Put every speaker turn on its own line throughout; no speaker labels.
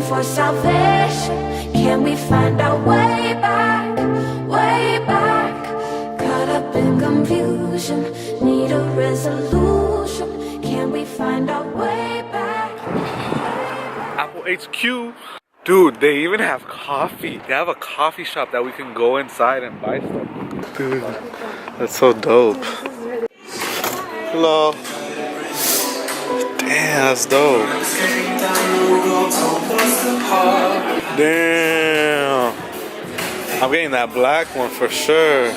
for salvation? Can we find our way back, way back? Caught up in confusion, need a resolution. Can we find our way back?
Apple HQ. Dude, they even have coffee. They have a coffee shop that we can go inside and buy stuff. Dude, that's so dope. Hello. Damn, that's dope. Damn. I'm getting that black one for sure. Should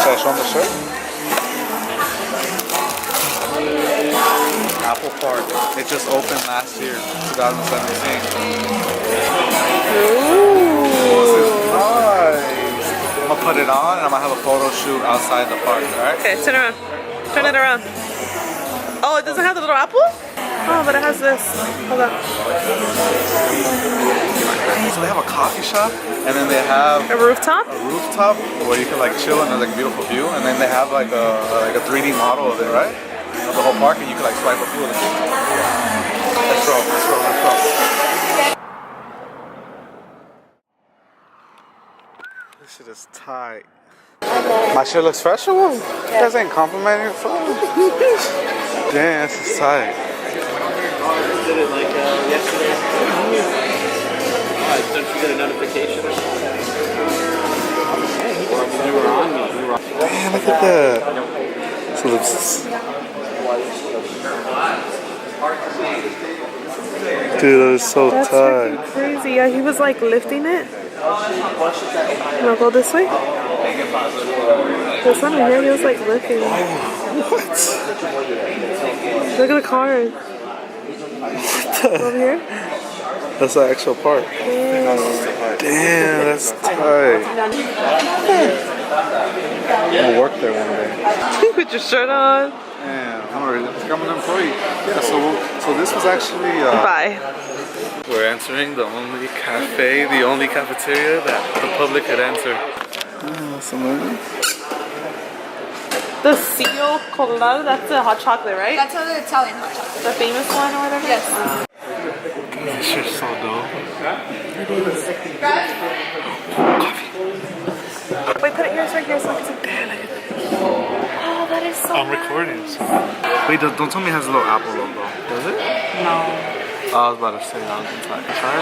I show them the shirt? Apple Park. It just opened last year, 2017.
Ooh.
This is nice. I'm gonna put it on and I'm gonna have a photo shoot outside the park, alright?
Okay, turn around. Turn it around. Oh, it doesn't have the little apple? Oh, but it has this. Hold on.
So they have a coffee shop and then they have
a rooftop?
A rooftop where you can like chill and there's like a beautiful view, and then they have like a 3D model of it, right? Of the whole park, and you can like swipe a few of them. Let's roll, let's roll, let's roll. This shit is tight. My shit looks fresh or what? You guys ain't complimenting your phone. Damn, this is tight.
Did it like yesterday? Don't you get a notification or something? You were on me.
Man, look at that. So this. Dude, that is so
That's
tight.
freaking crazy. Yeah, he was like lifting it. Wanna go this way? There's something here, he was like lifting it.
What?
Look at the card. Over here?
That's the actual park.
Yeah.
Damn, that's tight. I'm gonna work there one day.
Put your shirt on.
Yeah, I'm already becoming an employee. Yeah, so this was actually
Bye.
we're entering the only cafe, the only cafeteria that the public could enter.
The Seal Colorado, that's the hot chocolate, right?
That's the Italian hot chocolate.
The famous one or whatever?
Yes.
This shit's so dope.
Wait, put it here, right here, so I can see. Oh, that is so
I'm recording. So. Wait, don't tell me it has a little Apple logo. Does it?
No.
I was about to say that. I was gonna try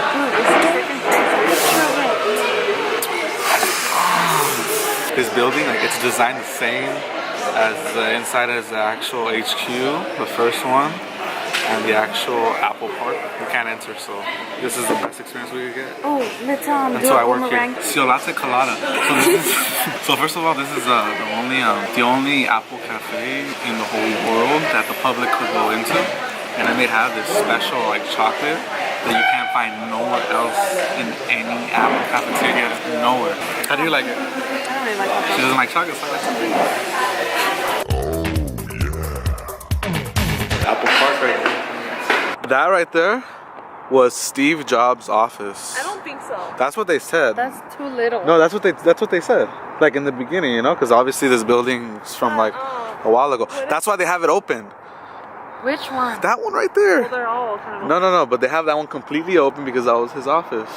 it. This building, like, it's designed the same as the inside as the actual HQ, the first one, and the actual Apple Park. We can't enter, so this is the best experience we could get.
Oh, let's
And
do
so
a
I work
boomerang.
here. Ciolate Colada. So this is, so first of all, this is the only Apple cafe in the whole world that the public could go into. And then they have this special like chocolate that you can't find nowhere else in any Apple cafeteria. Nowhere. How do you like it?
I don't really like that.
She doesn't like chocolate, so I like something. Apple Park right there. That right there was Steve Jobs' office.
I don't think so.
That's what they said.
That's too little.
No, that's what they said. Like in the beginning, you know, because obviously this building's from like a while ago. That's why they have it open.
Which one?
That one right there.
Well, they're all kind of
No, but they have that one completely open because that was his office.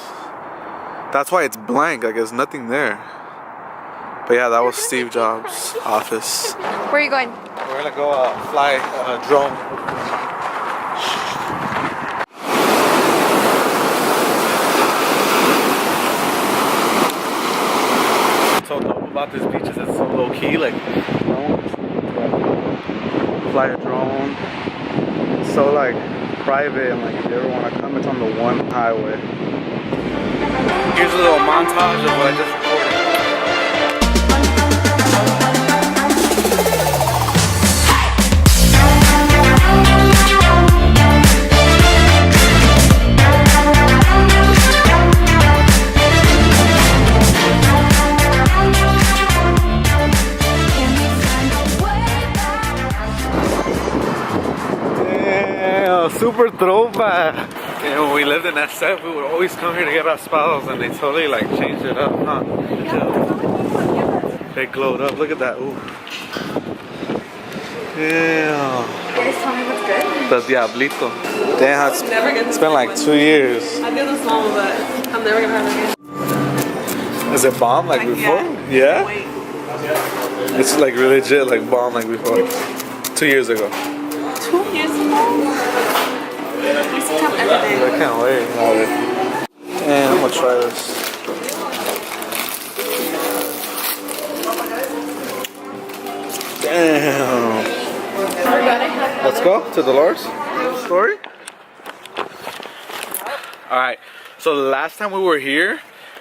That's why it's blank, like there's nothing there. But yeah, that was Steve Jobs' office.
Where are you going?
We're gonna go fly a drone. What's so dope about this beach is it's so low key, like fly a drone. It's so like private, and like if you ever want to come, it's on the one highway. Here's a little montage of what I just recorded. Super throwback. And when we lived in that set, we would always come here to get our spells, and they totally like changed it up, huh? They glowed up. Look at that. Ooh. Yeah.
Guys, tell me what's good.
The Diablito. Damn, it's been like 2 years.
I did the small one, but I'm never gonna have it again.
Is it bomb like before? Yeah?
Wait.
It's like really legit like bomb like before. 2 years ago.
2 years ago? We used to come every day.
I can't wait. And I'm gonna try this. Damn. Let's go to Dolores. Story. All right. So the last time we were here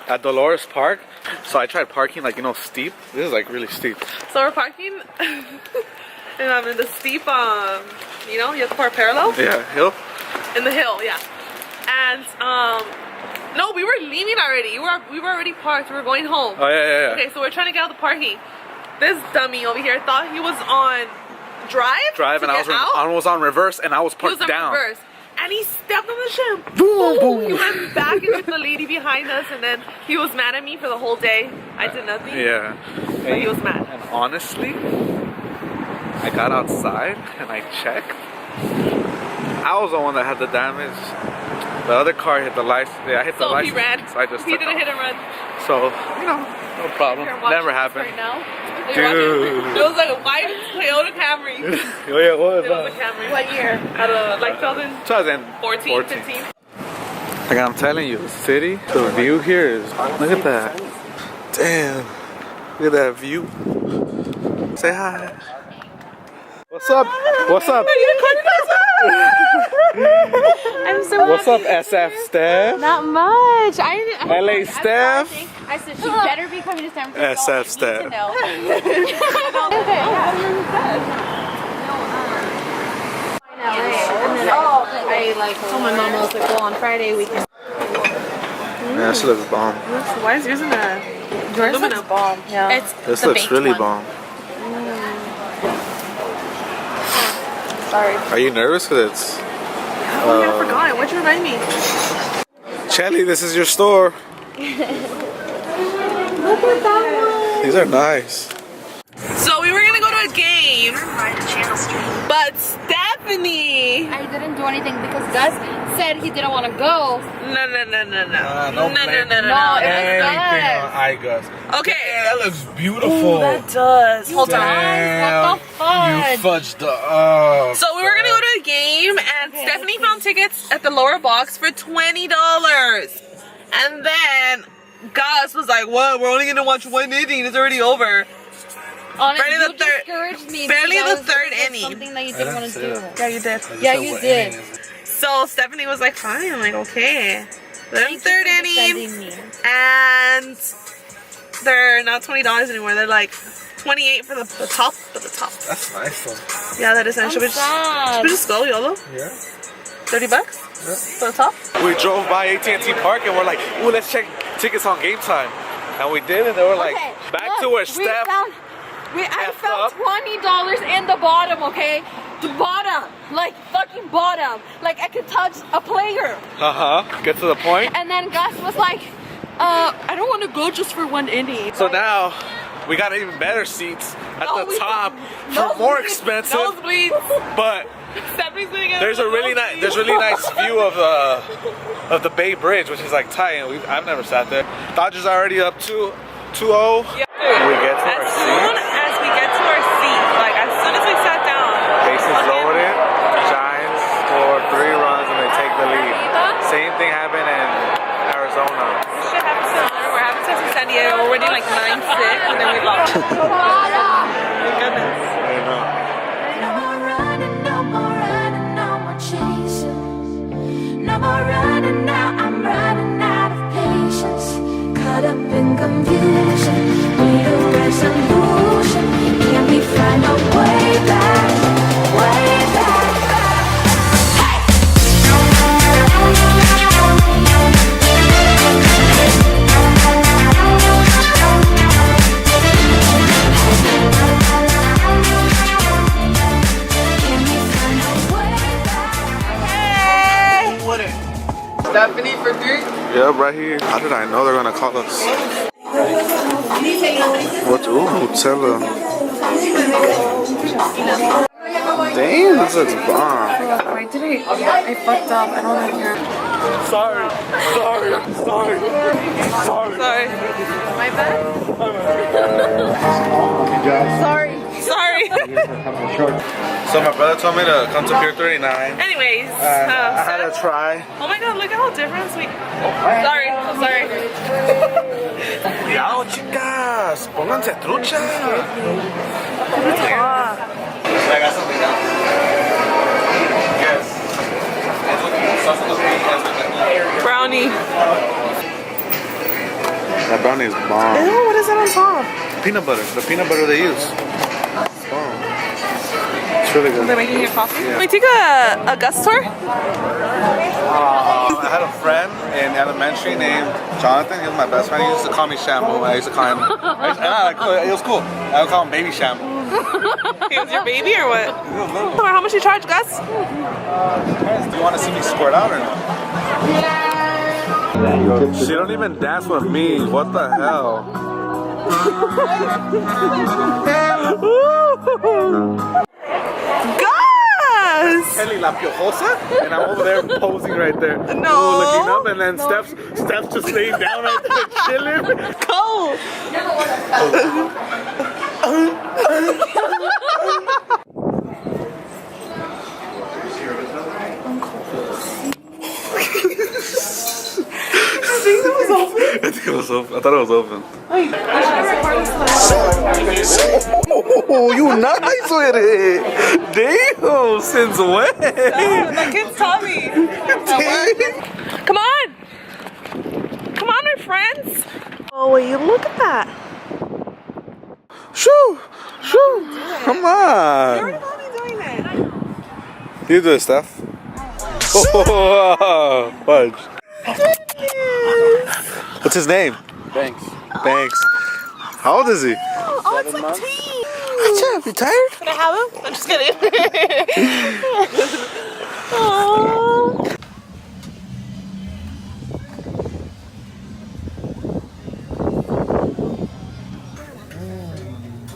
at Dolores Park, so I tried parking like, you know, steep. This is like really steep.
So we're parking and I'm in the steep, you know, you have to park parallel.
Yeah, hill.
In the hill, yeah. And no, we were leaving already. We were already parked. We were going home.
Oh yeah.
Okay, so we're trying to get out of the parking. This dummy over here thought he was on drive,
And I was on reverse, and I was parked
he was on
down.
reverse, and he stepped on the shim.
Boom, boom.
He went back and hit the lady behind us, and then he was mad at me for the whole day. I did nothing.
Yeah.
But he was mad.
And honestly, I got outside and I checked. I was the one that had the damage. The other car hit the lights. Yeah, I hit the lights.
So he ran.
So I just
he
took
did a
off.
hit and run.
So, you know, no problem. Never happened.
Right now.
Dude.
It was like a white Toyota Camry.
Oh yeah, what
It was a Camry. What year? Out of like 2014, 15.
Like I'm telling you, the city, the view here is, look at that. Damn. Look at that view. Say hi. What's up? What's up?
I'm so
What's up, SF Steph?
Not much.
LA Steph?
I said she better be coming to San Francisco.
SF Steph.
I like told my mom I was like, well, on Friday we can.
Yeah, this looks bomb.
Why is yours in a
Yours looks bomb. Yeah. It's
This
the
looks
baked
really
one.
bomb.
Sorry.
Are you nervous? Cause it's
Oh yeah, I forgot. Why'd you remind me?
Chelly, this is your store.
Look at that
These are nice.
So we were gonna go to a game, but Stephanie.
I didn't do anything because Gus said he didn't want to go.
No.
No plan.
No,
Anything on iGus.
Okay.
Yeah, that looks beautiful.
That does. Hold on.
What the fuck?
You fudged the up.
So we were gonna go to a game, and Stephanie found tickets at the lower box for $20, and then Gus was like, "What? We're only gonna watch one inning. It's already over."
Honestly,
Barely the
you
third-
discouraged me
barely
because
the
I was
third
doing
inning.
Something that you didn't want to do.
Yeah, you did.
Yeah, you did.
So Stephanie was like, "Fine." I'm like, "Okay." Then
Thank you
third
for
inning,
defending me.
and they're not $20 anymore. They're like 28 for the top.
That's nice though.
Yeah, that is nice.
I'm
Should we
sad.
just go YOLO?
Yeah.
$30 for the top.
We drove by AT&T Park and we're like, "Ooh, let's check tickets on Game Time," and we did, and they were like,
Okay,
back
look,
to where
we
Steph.
I
effed
found
up.
$20 in the bottom, okay? The bottom, like fucking bottom. Like I could touch a player.
Get to the point.
And then Gus was like, I don't want to go just for one inning.
So now we got even better seats at
Oh,
the top for more expensive.
Nosebleeds.
But
Stephanie's gonna get
there's a really nice view of the Bay Bridge, which is like tight. And I've never sat there. Dodgers are already up 2-0.
Yeah.
We get to our
As soon
seat.
as we get to our seat, like as soon as we sat down,
Bases loaded. Giants score 3 runs and they take the lead. Same thing happened in Arizona.
shit happened similar. We're having sex in San Diego. We're already like 9-6, and then we lost. Thank goodness.
I know.
No more running, no more running, no more chasing. No more running now, I'm running out of patience. Caught up in confusion, need a resolution. Can we find a way back, way back? Can we find a way back?
Stephanie for 3.
Yep, right here. How did I know they're gonna call us? What? Ooh, Nutella. Damn, this looks bomb.
Why did I fucked up. I don't like her.
Sorry.
Sorry. My bad? Sorry.
So my brother told me to come to Pier 39.
Anyways.
I had to try.
Oh my god, look at how different we. Sorry.
Cuidado, chicas. Pónganse trucha. I got something down. Yes.
Brownie.
That brownie is bomb.
Ew, what is that on top?
Peanut butter. The peanut butter they use. It's bomb. It's really good.
They're making your coffee?
Yeah.
Can we take a Gus tour?
I had a friend in elementary named Jonathan. He was my best friend. He used to call me Shamu. I used to call him. It was cool. I would call him Baby Shamu.
He was your baby or what? How much you charge, Gus?
Do you want to see me squirt out or not? She don't even dance with me. What the hell?
Gus!
Kelly La Piojosa, and I'm over there posing right there.
No.
Looking up, and then Steph's just laying down right there, chilling.
Go!
I think it was open. I thought it was open. Oh, you nice with it. Damn, since when?
That kid's Tommy. Come on! Come on, my friends! Oh, will you look at that?
Shoo! Come
You
on.
already got me doing it.
You do it, Steph. Oh, fudge. What's his name?
Thanks.
How old is he?
Oh, it's like tea.
What's up? You tired?
Can I have him? I'm just kidding. Aww.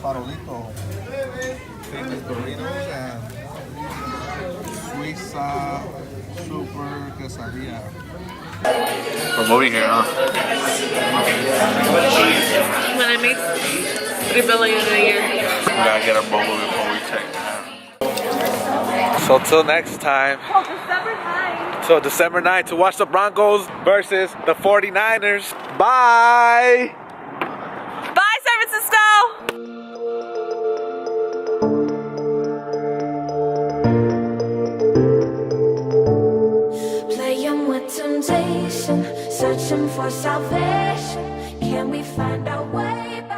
Farolito. Famous burritos and Suiza Super Quesadilla. We're moving here, huh?
When I make $3 billion a year.
We gotta get our bubble before we take that. So till next time.
Oh, December 9th.
So December 9th to watch the Broncos versus the 49ers. Bye!
Bye, San Francisco!
Playing with temptation, searching for salvation. Can we find our way back?